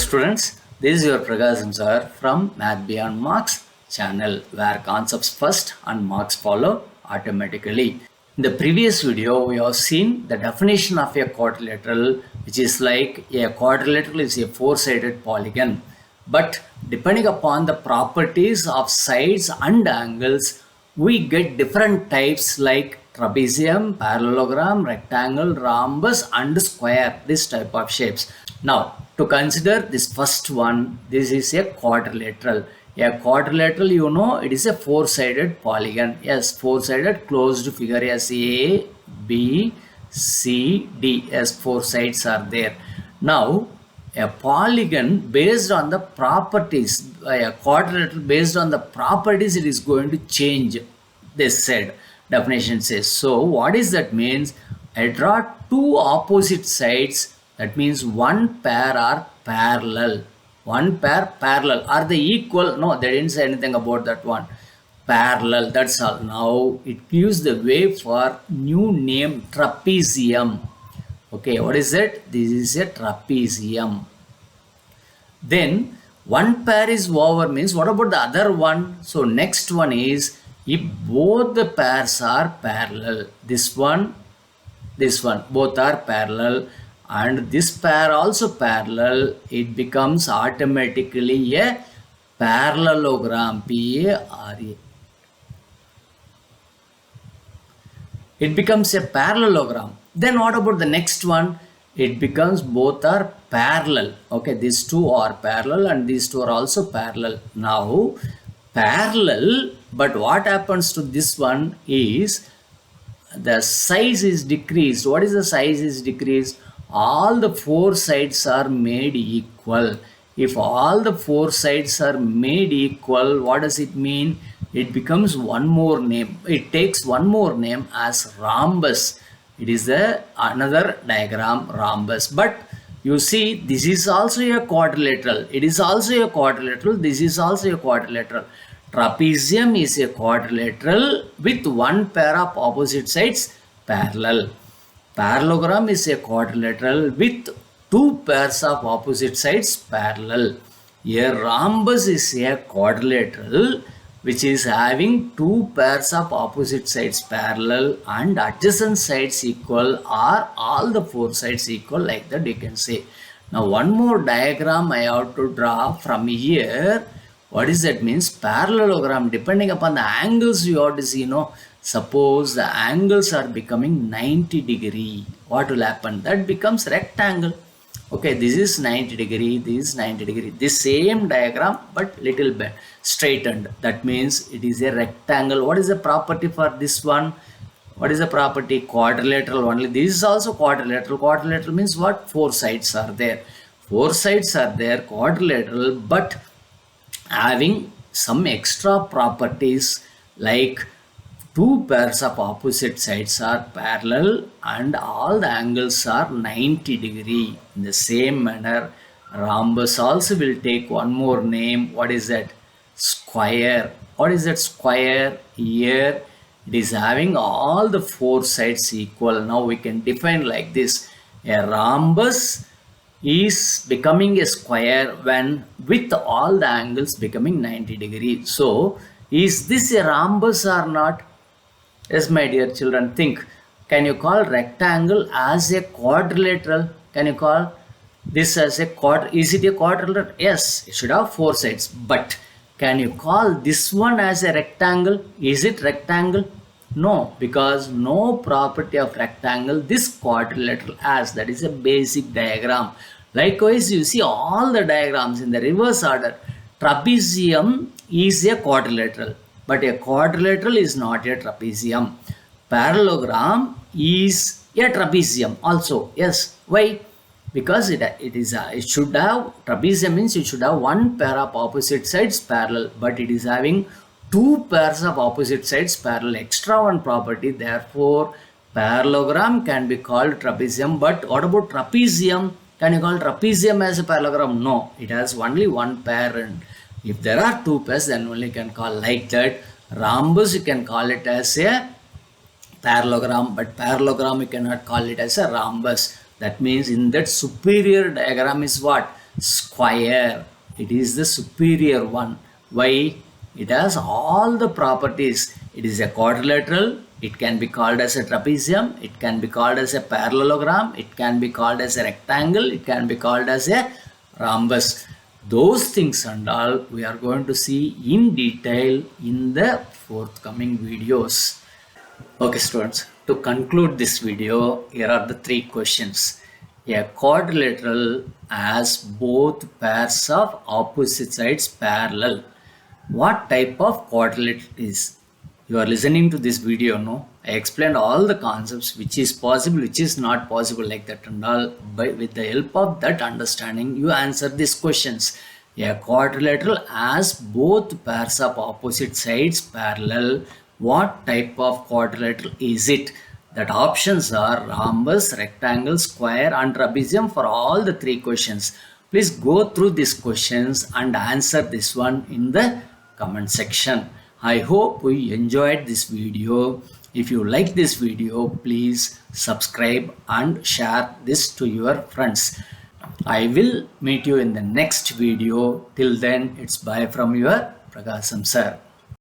students, this is your Pragasam sir from Math Beyond Marks channel where concepts first and marks follow automatically. In the previous video, we have seen the definition of a quadrilateral, which is like a quadrilateral is a four-sided polygon. But depending upon the properties of sides and angles, we get different types like trapezium, parallelogram, rectangle, rhombus and square, this type of shapes. Now, to consider this first one, this is a quadrilateral. A quadrilateral, you know, it is a four-sided polygon. Yes, four-sided closed figure as A, B, C, D. Yes, four sides are there. Now, a polygon based on the properties, a quadrilateral based on the properties, it is going to change. This said, definition says. So, what is that means? I draw two opposite sides. That means one pair are parallel. One pair parallel. Are they equal? No, they didn't say anything about that one. Parallel, that's all. Now it gives the way for new name trapezium. Okay, what is it? This is a trapezium. Then one pair is over means what about the other one? So next one is if both the pairs are parallel. This one, both are parallel. And this pair also parallel, it becomes automatically a parallelogram, P-A-R-A. It becomes a parallelogram. Then what about the next one? It becomes both are parallel. Okay, these two are parallel and these two are also parallel. Now, parallel, but what happens to this one is the size is decreased. What is the size is decreased? All the four sides are made equal. If all the four sides are made equal, what does it mean? It becomes one more name. It takes one more name as rhombus. It is another diagram, rhombus. But you see, this is also a quadrilateral. It is also a quadrilateral. This is also a quadrilateral. Trapezium is a quadrilateral with one pair of opposite sides parallel. Parallelogram is a quadrilateral with two pairs of opposite sides parallel. A rhombus is a quadrilateral which is having two pairs of opposite sides parallel and adjacent sides equal, or all the four sides equal, like that you can say. Now one more diagram I have to draw from here. What is that means? Parallelogram, depending upon the angles you have to see, suppose the angles are becoming 90 degree. What will happen? That becomes rectangle. Okay, this is 90 degree, this is 90 degree. This same diagram but little bit straightened. That means it is a rectangle. What is the property for this one? What is the property? Quadrilateral only. This is also quadrilateral. Quadrilateral means what? Four sides are there. Four sides are there, quadrilateral, but having some extra properties like two pairs of opposite sides are parallel and all the angles are 90 degree. In the same manner, rhombus also will take one more name. What is that? Square. What is that square? Here it is having all the four sides equal. Now we can define like this. A rhombus is becoming a square when with all the angles becoming 90 degree. So is this a rhombus or not? Yes, my dear children, think. Can you call rectangle as a quadrilateral? Can you call this as a is it a quadrilateral? Yes, it should have four sides. But can you call this one as a rectangle? Is it rectangle? No, because no property of rectangle this quadrilateral has. That is a basic diagram. Likewise, you see all the diagrams in the reverse order. Trapezium is a quadrilateral, but a quadrilateral is not a trapezium. Parallelogram is a trapezium also. Yes, why? Because it should have, trapezium means it should have one pair of opposite sides parallel, but it is having two pairs of opposite sides parallel, extra one property. Therefore, parallelogram can be called trapezium. But what about trapezium? Can you call trapezium as a parallelogram? No, it has only one pair, and if there are two pairs, then only you can call like that. Rhombus, you can call it as a parallelogram, but parallelogram you cannot call it as a rhombus. That means in that superior diagram is what? square. It is the superior one. Why? It has all the properties. It is a quadrilateral. It can be called as a trapezium. It can be called as a parallelogram. It can be called as a rectangle. It can be called as a rhombus. Those things and all we are going to see in detail in the forthcoming videos. Okay students, to conclude this video, here are the three questions. A quadrilateral has both pairs of opposite sides parallel. What type of quadrilateral is? You are listening to this video, no? I explained all the concepts which is possible, which is not possible like that and all. With the help of that understanding, you answer these questions. A quadrilateral has both pairs of opposite sides parallel. What type of quadrilateral is it? That options are rhombus, rectangle, square and trapezium for all the three questions. Please go through these questions and answer this one in the comment section. I hope you enjoyed this video. If you like this video, please subscribe and share this to your friends. I will meet you in the next video. Till then, it's bye from your Prakasam sir.